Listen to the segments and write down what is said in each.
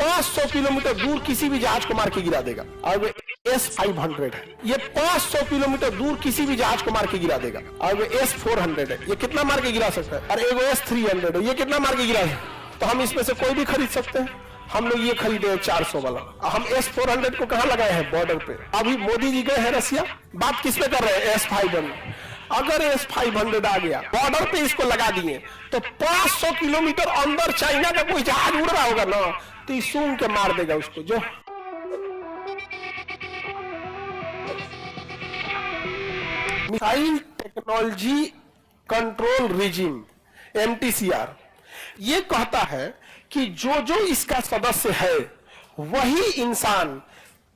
500 kilometre दूर किसी भी जहाज को मार के गिरा देगा। और S-500 है, ये 500 किलोमीटर दूर किसी भी जहाज को मार के गिरा देगा। और S-400 है, ये कितना मार के गिरा सकता है। और एगो S-300 है, ये कितना मार के गिरा है। तो हम इसमें से कोई भी खरीद सकते हैं। हम लोग ये खरीदे 400 वाला। हम S-400 को कहां लगाए हैं, बॉर्डर पे। अभी मोदी जी गए हैं रसिया, बात किस पे कर रहे हैं, S-500। अगर S-500 आ गया, बॉर्डर पे इसको लगा दिए, तो 500 किलोमीटर अंदर चाइना का कोई जहाज उड़ रहा होगा ना, तो सूंघ के मार देगा उसको। जो missile technology control regime MTCR ये कहता है कि जो जो इसका सदस्य है वही इंसान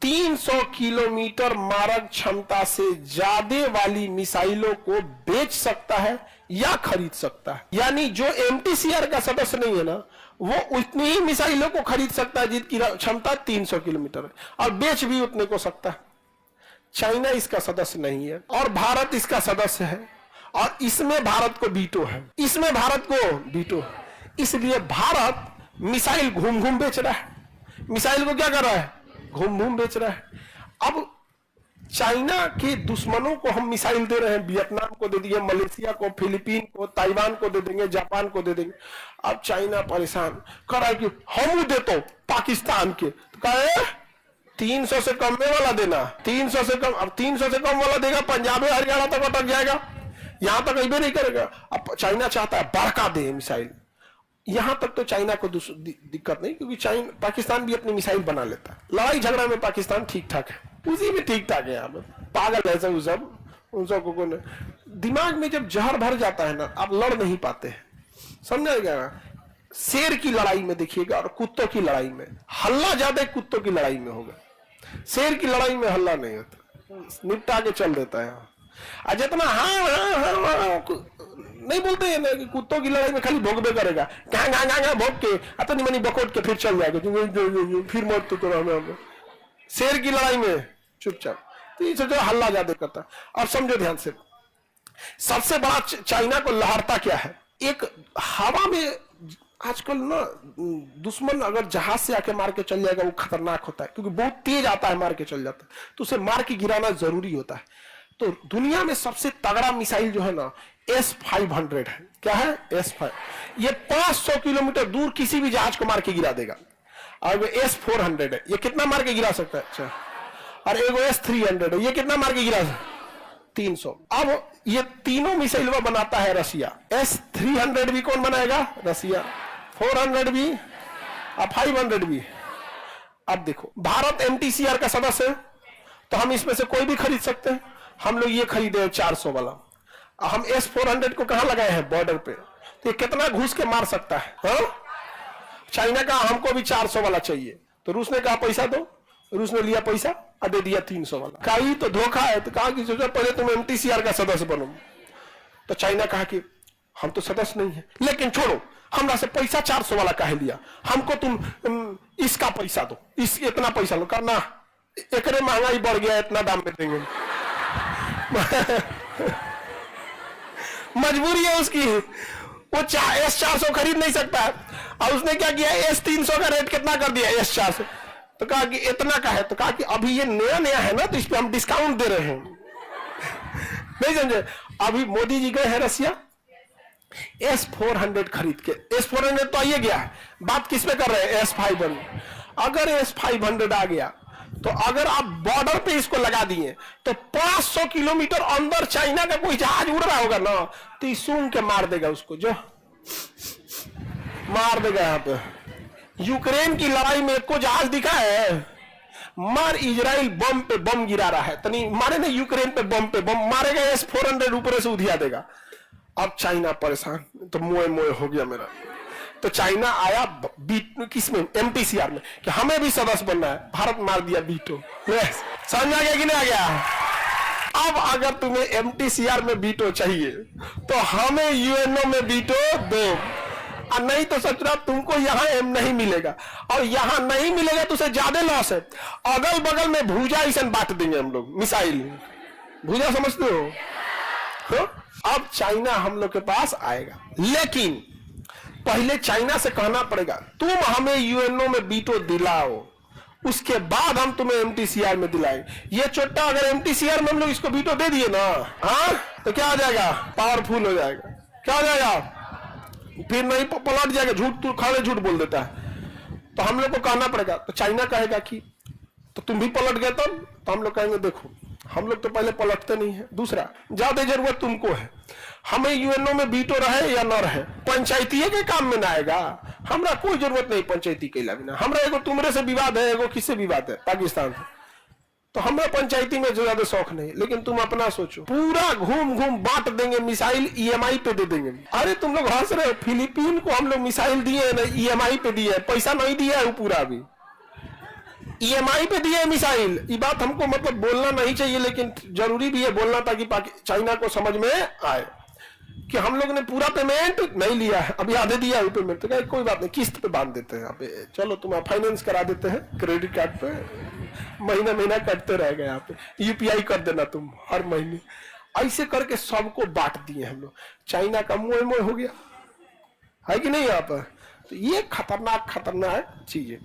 300 किलोमीटर मारक क्षमता से ज्यादा वाली मिसाइलों को बेच सकता है या खरीद सकता है। यानी जो MTCR का सदस्य नहीं है ना, वो उतनी ही मिसाइलों को खरीद सकता है जिनकी क्षमता 300 किलोमीटर है, और बेच भी उतने को सकता है। चाइना इसका सदस्य नहीं है और भारत इसका सदस्य है, और इसमें भारत को वीटो है, इसमें भारत को वीटो है। इसलिए भारत मिसाइल घूम घूम बेच रहा है। मिसाइल को क्या कर रहा है, घूम घूम बेच रहा है। अब चाइना के दुश्मनों को हम मिसाइल दे रहे हैं, वियतनाम को दे दिए, मलेशिया को, फिलीपीन को, ताइवान को दे देंगे, जापान को दे देंगे। अब चाइना परेशान कर रहा है कि हम दे तो पाकिस्तान के, तो कहे 300 से कम में वाला देना, 300 से कम। अब 300 से कम वाला देगा, पंजाब हरियाणा तक अटक जाएगा, यहां तक कहीं भी नहीं करेगा। अब चाइना चाहता है बड़का दे मिसाइल। यहां तक तो चाइना को दिक्कत नहीं, क्योंकि चाइना पाकिस्तान भी अपनी मिसाइल बना लेता है। लड़ाई झगड़ा में पाकिस्तान ठीक ठाक है, उसी में ठीक ठाक है। यहाँ पे पागल है सब, उन सब को दिमाग में जब जहर भर जाता है ना, आप लड़ नहीं पाते हैं, समझा गया। शेर की लड़ाई में देखिएगा और कुत्तों की लड़ाई में हल्ला ज्यादा कुत्तों की लड़ाई में होगा, शेर की लड़ाई में हल्ला नहीं होता, निपटा के चल देता है। जितना हाँ नहीं बोलते हैं ना कि कुत्तों की लड़ाई में खाली भोंकबे करेगा, कहाँ भोंक के अतनी मनी बकोट के फिर चल जाएगा, फिर मौत तो हमें। शेर की लड़ाई में चुपचाप, तो ये जो हल्ला ज्यादा करता है। अब समझो ध्यान से, सबसे बड़ा चाइना को लहरता क्या है, एक हवा में आजकल ना दुश्मन अगर जहाज से आके मार के चल जाएगा वो खतरनाक होता है, क्योंकि बहुत तेज आता है, मार के चल जाता है, तो उसे मार के गिराना जरूरी होता है। तो दुनिया में सबसे तगड़ा मिसाइल जो है ना S-500 है। क्या है, S-500। ये 500 किलोमीटर दूर किसी भी जहाज को मार के गिरा देगा। और S-400 है, ये कितना मार के गिरा सकता है। अच्छा, और एगो S-300 है, ये कितना मार के गिरा सकता है, 300। अब ये तीनों मिसाइल बनाता है रसिया। S-300 भी कौन बनाएगा, रसिया। 400 भी और 500 भी। अब देखो, भारत MTCR का सदस्य है, तो हम इसमें से कोई भी खरीद सकते हैं। हम लोग ये खरीदे 400 वाला। हम S-400 को कहां लगाए हैं, बॉर्डर पे। तो ये कितना घुस के मार सकता है, हाँ? चाइना का हमको भी 400 वाला चाहिए, तो रूस ने कहा पैसा दो, रूस ने लिया पैसा और दे दिया 300 वाला। कहीं तो धोखा है, तो कहा कि पहले तुम MTCR का सदस्य बनो। तो चाइना कहा कि हम तो सदस्य नहीं है, लेकिन छोड़ो, हमरा से पैसा 400 वाला कहे लिया, हमको तुम इसका पैसा दो, इस इतना पैसा लो। कहा ना, एकरे महंगाई बढ़ गया, इतना दाम में देंगे। मजबूरी है उसकी, वो S-400 खरीद नहीं सकता है। और उसने क्या किया, S-300 का रेट कितना कर दिया, S-400। तो कहा कि इतना का है, तो कहा कि अभी ये नया नया है ना, तो इस पे हम डिस्काउंट दे रहे हैं। नहीं समझे। अभी मोदी जी गए हैं रसिया, S-400 खरीद के। S-400 तो आइए गया है, बात किस पे कर रहे हैं, S-500। अगर S-500 आ गया, तो अगर आप बॉर्डर पे इसको लगा दिए, तो 500 किलोमीटर अंदर चाइना का कोई जहाज उड़ रहा होगा ना, तो सूंघ के मार देगा उसको, जो मार देगा। यहाँ पे यूक्रेन की लड़ाई में को जहाज दिखा है, मार इजराइल बम पे बम गिरा रहा है, तनी मारे ना यूक्रेन पे बम मारेगा, S-400 ऊपर से उधिया देगा। अब चाइना परेशान, तो मोए मोए हो गया मेरा। तो चाइना आया किसमें, MTCR में, कि हमें भी सदस्य बनना है। भारत मार दिया वीटो। समझ आ गया कि नहीं आ गया। अब अगर तुम्हें MTCR में वीटो चाहिए, तो हमें UNO में वीटो दो, और नहीं तो सचुरा तुमको यहाँ नहीं मिलेगा, और यहाँ नहीं मिलेगा तो उसे ज्यादा लॉस है। अगल बगल में भूजा ऐसा बांट देंगे हम लोग, मिसाइल भूजा, समझते हो। अब चाइना हम लोग के पास आएगा, लेकिन पहले चाइना से कहना पड़ेगा तुम हमें यूएनओ में वीटो दिलाओ, उसके बाद हम तुम्हें एमटीसीआर में दिलाएंगे। ये चोट्टा अगर एमटीसीआर में हम लोग इसको वीटो दे दिए ना, हाँ, तो क्या हो जाएगा, पावरफुल हो जाएगा। क्या हो जाएगा, फिर नहीं पलट जाएगा, झूठ तू खाली झूठ बोल देता है। तो हम लोग को कहना पड़ेगा, तो चाइना कहेगा कि तो तुम भी पलट गए तब, तो हम लोग कहेंगे देखो हम लोग तो पहले पलटते नहीं है। दूसरा, ज्यादा जरूरत तुमको है, हमें यूएनओ में वीटो रहे या न रहे, पंचायतीय के काम में ना आएगा, हमरा कोई जरूरत नहीं पंचायती के बिना। हमरा एगो तुमरे से विवाद है, एगो किससे विवाद है, पाकिस्तान से, तो हमरा पंचायती में ज्यादा शौक नहीं। लेकिन तुम अपना सोचो, पूरा घूम घूम बांट देंगे, मिसाइल ईएमआई पे दे देंगे। अरे तुम लोग हंस रहे हो, फिलीपीन को हम लोग मिसाइल दिए ना, ईएमआई पे दिए, पैसा नहीं दिया है वो पूरा, अभी ईएमआई पे दिए मिसाइल। ये बात हमको मतलब बोलना नहीं चाहिए, लेकिन जरूरी भी है बोलना, ताकि चाइना को समझ में आए कि हम लोग ने पूरा पेमेंट नहीं लिया है, अभी आधे दिया है पेमेंट। तो कोई बात नहीं, किस्त पे बांध देते हैं, पे चलो तुम फाइनेंस करा देते हैं, क्रेडिट कार्ड पे महीना महीना कटते रहेगा, यहाँ पे यूपीआई कर देना तुम हर महीने। ऐसे करके सबको बांट दिए हम लोग, चाइना का मोह मोह हो गया है कि नहीं यहाँ पर। तो ये खतरनाक खतरनाक चीज है।